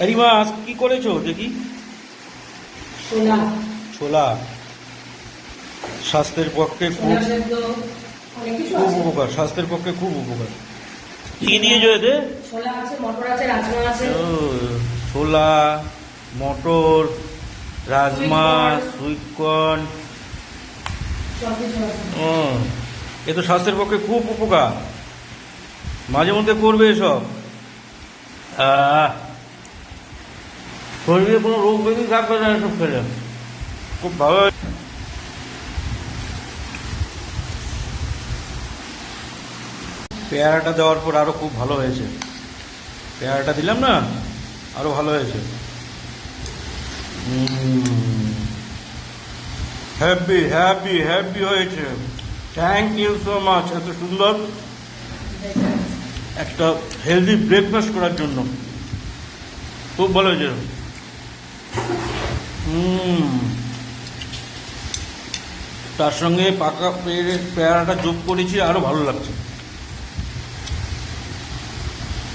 রিমা আজ কি করেছো দেখি? ছোলা। ছোলা স্বাস্থ্যের পক্ষে খুব ছোলা সেদ্ধ অনেক কিছু খুব আছে। উপকার, স্বাস্থ্যের পক্ষে খুব উপকার। কি দিয়েছো এতে? ছোলা আছে, মটর আছে, রাজমা আছে। ও, ছোলা, মটর, রাজমা, সুইট কর্ন। সব কিছু আছে। ও, এ তো স্বাস্থ্যের পক্ষে খুব উপকার। মাঝে মধ্যে করবে এসব। শরীরে কোনো রোগ ব্যাধি থাকবে না এসব খেলে। খুব ভালো। পেয়ারাটা দেওয়ার পর আরো খুব ভালো হয়েছে। পেয়ারাটা দিলাম না, আরো ভালো হয়েছে। হ্যাপি হ্যাপি হ্যাপি হয়েছে। থ্যাংক ইউ সো মাচ এত সুন্দর একটা হেলদি ব্রেকফাস্ট করার জন্য। খুব ভালো হয়েছে। তার সঙ্গে পাকা পেয়ারাটা যোগ করেছি, আরো ভালো লাগছে।